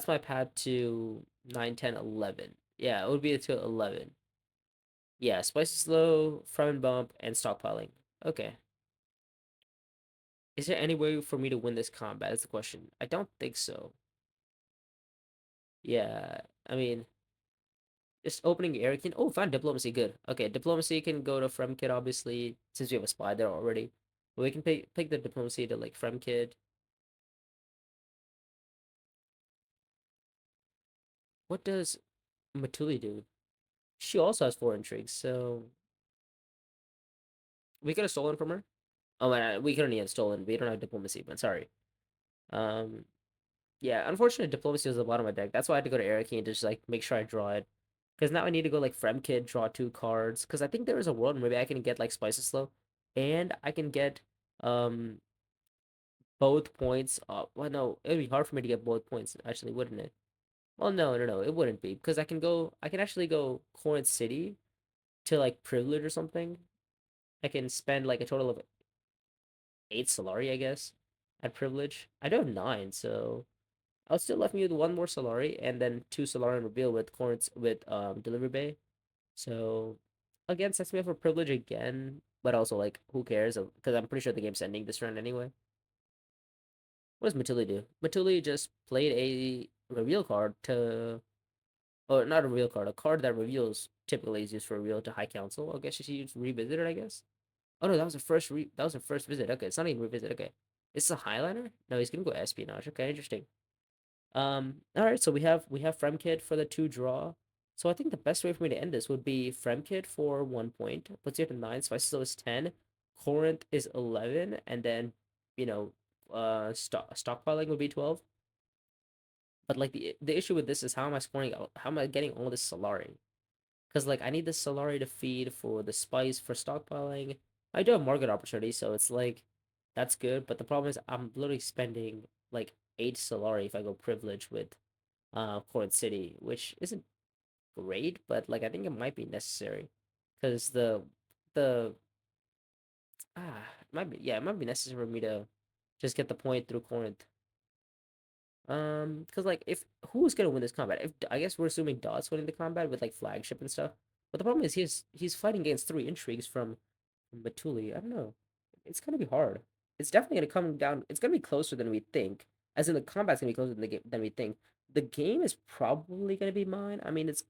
my path to 9, 10, 11. Yeah, it would be to 11. Yeah, spice slow, Fremen bump, and stockpiling. Okay. Is there any way for me to win this combat? Is the question. I don't think so. Yeah, I mean, just opening air can. Oh, found diplomacy. Good. Okay, diplomacy can go to Fremkid, obviously, since we have a spy there already. But we can pick the diplomacy to like Fremkid. What does Matuli do? She also has four intrigues, so we could have stolen from her. Oh, man, we couldn't even stolen. We don't have diplomacy, but sorry. Um, yeah, unfortunately, diplomacy was at the bottom of my deck. That's why I had to go to Eriki and just like make sure I draw it. Because now I need to go like Fremkid, draw two cards. Because I think there is a world where maybe I can get like Spices Slow, and I can get um both points. Well, no, it would be hard for me to get both points. Actually, wouldn't it? Well, no, no, no, it wouldn't be because I can go. I can actually go Corinth City to like Privilege or something. I can spend like a total of 8 Solari, I guess, at Privilege. I do have 9, so I'll still left me with one more Solari and then 2 Solari in Reveal with Corinth with Delivery Bay. So again, sets me up for Privilege again, but also like who cares? Because I'm pretty sure the game's ending this round anyway. What does Matuli do? Matuli just played a reveal card to, or not a reveal card, a card that reveals typically is used for reveal to High Council. I guess she used revisited, I guess. Oh no, that was her first visit. Okay, it's not even revisit. Okay, it's a Highliner. No, he's gonna go espionage. Okay, interesting. All right, so we have Fremkid for the two draw. So I think the best way for me to end this would be Fremkid for 1 point, puts you up to 9, Spices is 10, Corinth is 11, and then you know, stockpiling would be 12. But like the issue with this is how am I scoring? How am I getting all this Solari? Because like I need the Solari to feed for the spice for stockpiling. I do have market opportunity, so it's like that's good. But the problem is I'm literally spending like 8 Solari if I go privilege with Court City, which isn't great, but like I think it might be necessary because the it might be, yeah, it might be necessary for me to just get the point through Corinth. Because like if who's gonna win this combat? If I guess we're assuming Dot's winning the combat with like flagship and stuff. But the problem is he's fighting against three intrigues from Batuli. I don't know. It's gonna be hard. It's definitely gonna come down. It's gonna be closer than we think. As in the combat's gonna be closer than the game than we think. The game is probably gonna be mine. I mean, it's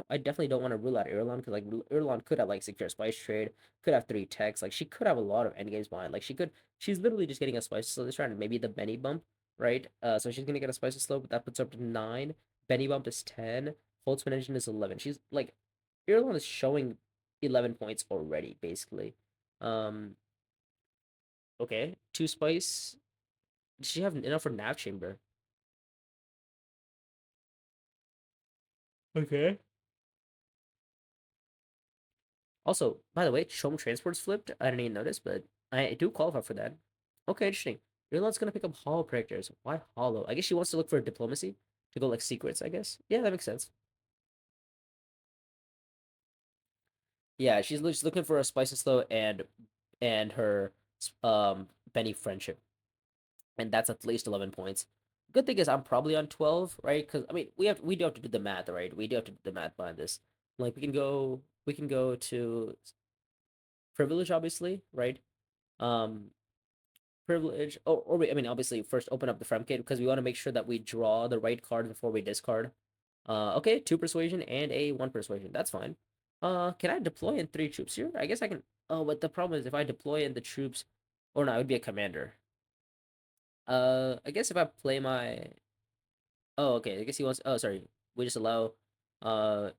I definitely don't want to rule out Irulan because like Irulan could have like secure spice trade, could have three techs. Like she could have a lot of endgames behind. Like she's literally just getting a spice slow this round, and maybe the Benny bump, right? So she's gonna get a spice slow, but that puts her up to 9. Benny bump is 10. Holtzman engine is 11. She's like Irulan is showing 11 points already, basically. Um, okay, 2 spice. Does she have enough for nav chamber? Okay. Also, by the way, Chom Transport's flipped. I didn't even notice, but I do qualify for that. Okay, interesting. Irland's gonna pick up hollow characters. Why hollow? I guess she wants to look for diplomacy to go like secrets, I guess. Yeah, that makes sense. Yeah, she's just looking for a spice and slow and her Benny friendship. And that's at least 11 points. Good thing is I'm probably on 12, right? Because I mean we do have to do the math, right? We do have to do the math behind this. Like we can go to privilege, obviously, right? Um, privilege. Or I mean, obviously, first open up the Fremkit because we want to make sure that we draw the right card before we discard. Okay, two persuasion and a one persuasion. That's fine. Can I deploy in three troops here? I guess I can. Oh, but the problem is if I deploy in the troops, or no, it would be a commander. I guess if I play my. Oh, okay. I guess he wants. Oh, sorry. We just allow, uh,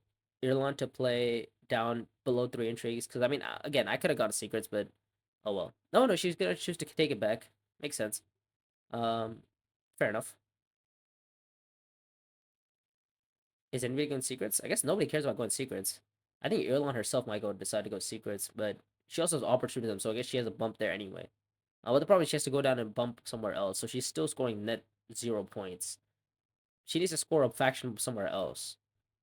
Ireland to play down below three intrigues because I mean, again, I could have gone secrets, but oh well. No, no, she's gonna choose to take it back. Makes sense. Um, fair enough. Is anybody going secrets? I guess nobody cares about going secrets. I think Ireland herself might go decide to go secrets, but she also has opportunism, so I guess she has a bump there anyway. But the problem is she has to go down and bump somewhere else, so she's still scoring net 0 points. She needs to score a faction somewhere else.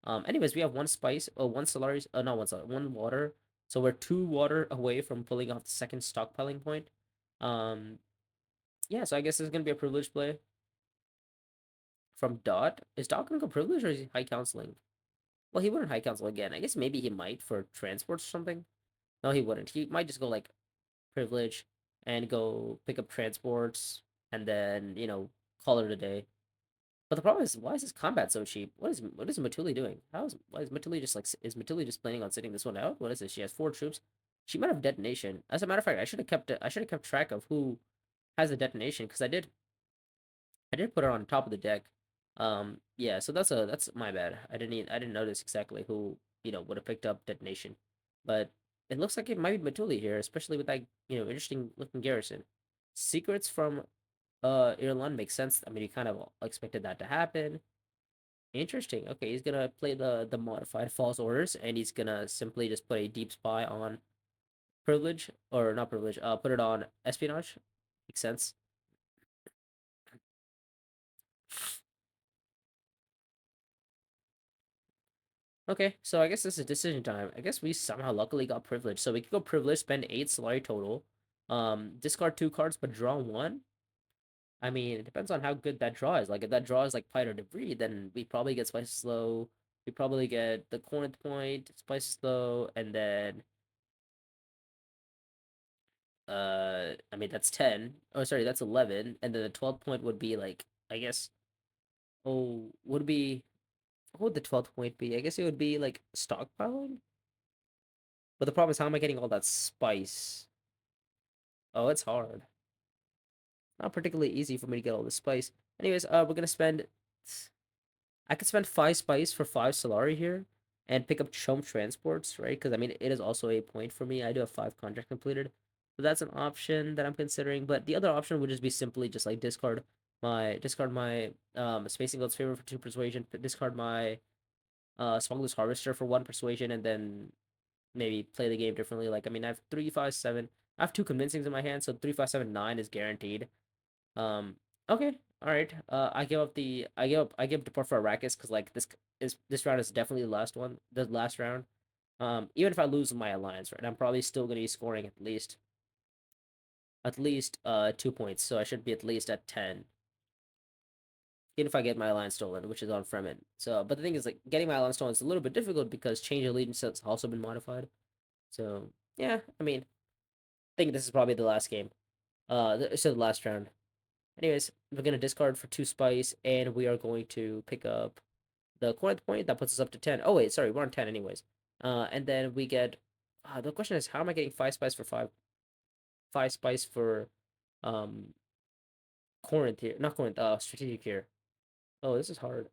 Anyways, we have one spice, one Solaris, not one Solaris, one water. So we're two water away from pulling off the second stockpiling point. Um, yeah, so I guess this is gonna be a privilege play from Dot. Is Dot gonna go privilege or is he high counseling? Well, he wouldn't high counsel again. I guess maybe he might for transports or something. No, he wouldn't. He might just go like privilege and go pick up transports and then call it a day. But the problem is, why is his combat so cheap? What is Matuli doing? Why is Matuli just like is Matuli just planning on sitting this one out? What is this? She has four troops. She might have detonation. As a matter of fact, I should have kept track of who has the detonation because I did put it on top of the deck. Yeah, so that's my bad. I didn't notice exactly who would have picked up detonation, but it looks like it might be Matuli here, especially with that interesting looking garrison. Secrets from Ireland makes sense. I mean, you kind of expected that to happen. Interesting. Okay, he's gonna play the modified false orders, and he's gonna simply just put a deep spy on privilege or not privilege. Put it on espionage. Makes sense. Okay, so I guess this is decision time. I guess we somehow luckily got privilege, so we could go privilege, spend 8 salary total, discard 2 cards but draw one. I mean, it depends on how good that draw is. Like if that draw is like Pite or Debris, then we probably get Spice Slow. We probably get the Corinth Point, Spice Slow, and then I mean that's 10. Oh, sorry, that's 11, and then the 12th point would be like I guess would be what would the 12th point be? I guess it would be like stockpiling. But the problem is, how am I getting all that spice? Oh, it's hard. Not particularly easy for me to get all this spice. Anyways, we're gonna spend. I could spend 5 spice for 5 Solari here, and pick up Chomp transports, right? Because I mean, it is also a point for me. I do have 5 contract completed, so that's an option that I'm considering. But the other option would just be simply just like discard my Spacing God's Favor for 2 persuasion, discard my Smuggler's Harvester for 1 persuasion, and then maybe play the game differently. Like I mean, I have 3, 5, 7. I have 2 convincings in my hand, so 3, 5, 7, 9 is guaranteed. Um, okay, all right. I give deport for Arrakis because like this round is definitely the last one, the last round. Even if I lose my alliance, right, I'm probably still gonna be scoring at least 2 points, so I should be at least at 10. Even if I get my alliance stolen, which is on Fremen. So, but the thing is, like, getting my alliance stolen is a little bit difficult because change allegiance has also been modified. So, yeah, I mean, I think this is probably the last game. So the last round. Anyways, we're gonna discard for 2 spice, and we are going to pick up the coin point that puts us up to 10. Oh wait, sorry, we're on 10 anyways. And then we get. The question is, how am I getting 5 spice for 5 spice for um Corinth here? Not Corinth. Strategic here. Oh, this is hard.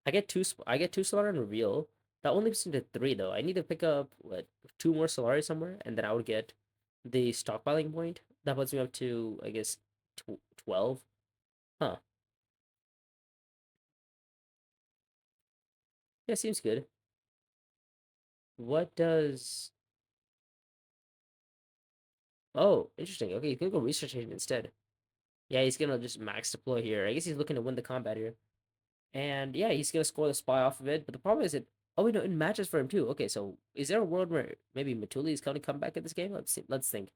I get two Solar and reveal. That only puts me to 3 though. I need to pick up what 2 more Solari somewhere, and then I would get the stockpiling point. That puts me up to I guess 12. Huh. Yeah, seems good. What does Oh, interesting. Okay, he's gonna go research agent instead. Yeah, he's gonna just max deploy here. I guess he's looking to win the combat here. And yeah, he's gonna score the spy off of it. But the problem is it. Oh, wait, no, it matches for him too. Okay, so is there a world where maybe Matuli is gonna come back at this game? Let's see. Let's think.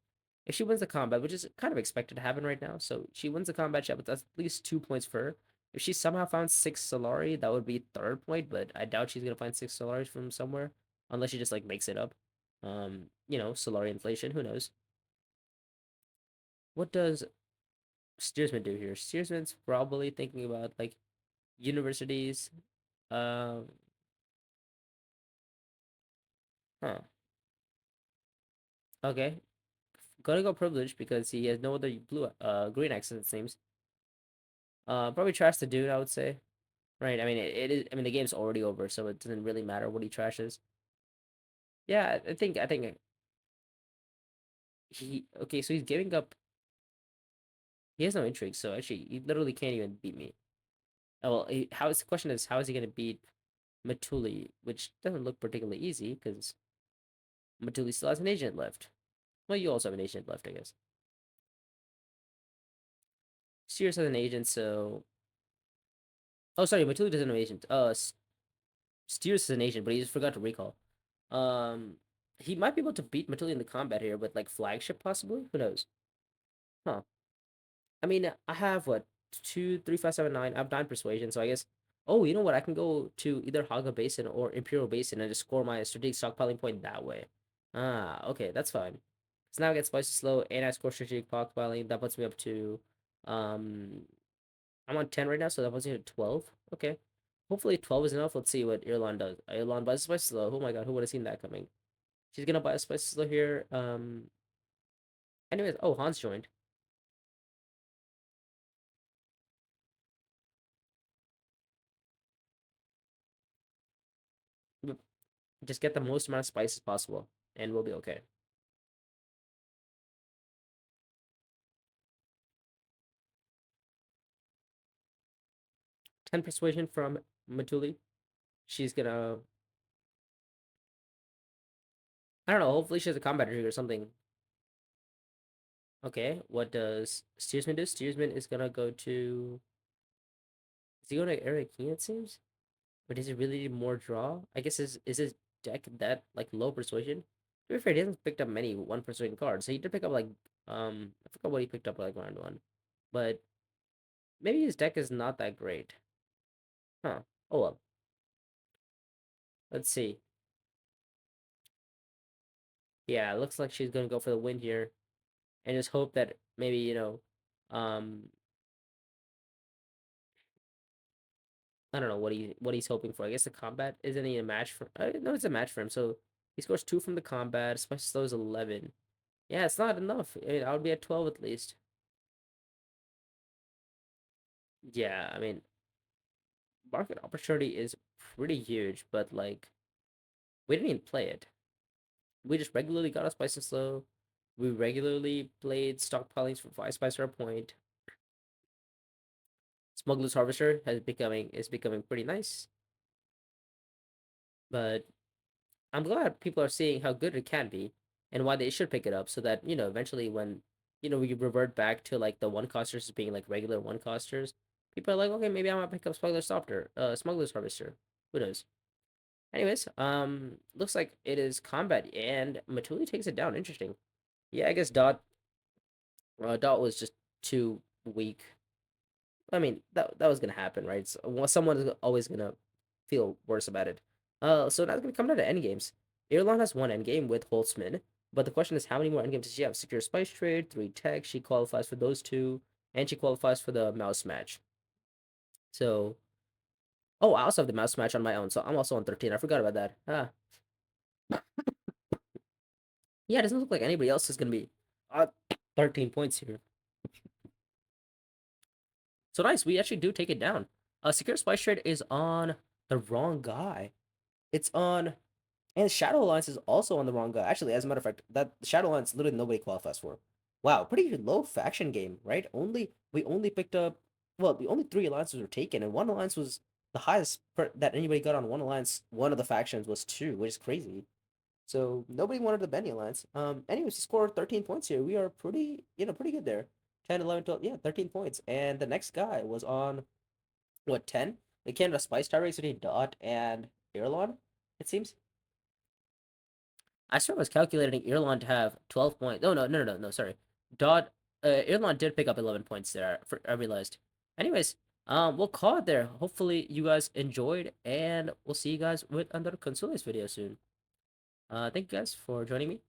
If she wins the combat, which is kind of expected to happen right now, so she wins the combat, but that's at least 2 points for her. If she somehow found six Solari, that would be third point, but I doubt she's gonna find six Solaris from somewhere, unless she just like makes it up. Solari inflation. Who knows? What does Steersman do here? Steersman's probably thinking about like universities. Um, huh. Okay. Gotta go privilege because he has no other green access, it seems. Probably trash the dude, I would say. Right. I mean, it is. I mean, the game's already over, so it doesn't really matter what he trashes. Yeah, I think he. Okay, so he's giving up. He has no intrigue, so actually, he literally can't even beat me. Oh well, the question is how is he gonna beat Matuli, which doesn't look particularly easy because Matuli still has an agent left. Well, you also have an agent left, I guess. Sears has an agent, so oh sorry, Matuli doesn't have an agent. Steers is an agent, but he just forgot to recall. Um, he might be able to beat Matuli in the combat here with like flagship possibly. Who knows? Huh? I mean, I have what 2, 3, 5, 7, 9. I have 9 persuasion, so I guess. Oh, you know what? I can go to either Haga Basin or Imperial Basin and just score my strategic stockpiling point that way. Ah, okay, that's fine. So now I get spicy slow and I score strategic stockpiling. That puts me up to, um, I'm on 10 right now, so that puts me to 12. Okay, hopefully 12 is enough. Let's see what Irlan does. Irlan buys a spicy slow. Oh my god, who would have seen that coming? She's gonna buy a spicy slow here. Anyways, oh Hans joined. Just get the most amount of spice as possible, and we'll be okay. 10 persuasion from Matuli. She's gonna. I don't know. Hopefully, she has a combat rig or something. Okay, what does Steersman do? Steersman is gonna go to. Is he going to Eric King, it seems? But does he really need more draw? I guess is his deck that like low persuasion? To be fair, he hasn't picked up many one persuasion cards. So he did pick up like I forgot what he picked up like round one. But maybe his deck is not that great. Huh. Oh well. Let's see. Yeah, it looks like she's gonna go for the win here, and just hope that maybe um, I don't know what he's hoping for. I guess the combat isn't he a match for? No, it's a match for him. So he scores 2 from the combat. Special slow is 11. Yeah, it's not enough. I mean, I would be at 12 at least. Yeah, I mean, market opportunity is pretty huge, but like we didn't even play it. We just regularly got a spice and slow. We regularly played stockpilings for 5 spice per point. Smuggler's Harvester is becoming pretty nice, but I'm glad people are seeing how good it can be and why they should pick it up so that, eventually when, we revert back to like the one costers being like regular one costers, people are like, okay, maybe I might pick up Smuggler's Harvester. Who knows? Anyways, looks like it is combat and Matuli takes it down. Interesting. Yeah, I guess Dot was just too weak. I mean, that was gonna happen, right? So, someone is always gonna feel worse about it. So now it's gonna come down to endgames. Irulan has one endgame with Holtzman, but the question is how many more endgames does she have? Secure Spice Trade, 3 tech, she qualifies for those two, and she qualifies for the mouse match. So, oh, I also have the mouse match on my own, so I'm also on 13. I forgot about that. Yeah, it doesn't look like anybody else is gonna be 13 points here. So nice, we actually do take it down. Secure Spice Trade is on the wrong guy. It's on And Shadow Alliance is also on the wrong guy. Actually, as a matter of fact, that Shadow Alliance literally nobody qualifies for. Wow, pretty low faction game, right? We only picked up the only 3 alliances were taken, and one alliance was the highest that anybody got on one alliance. One of the factions was 2, which is crazy. So nobody wanted the Benny Alliance. Anyways, he scored 13 points here. We are pretty, pretty good there. 10, 11, 12, yeah, 13 points. And the next guy was on, what, 10? The Canada Spice Star Race between Dot and Irlon, it seems. I sort of was calculating Irlon to have 12 points. Oh, no, sorry. Dot, Irlon did pick up 11 points there, I realized. Anyways, we'll call it there. Hopefully you guys enjoyed, and we'll see you guys with another Consoles video soon. Thank you guys for joining me.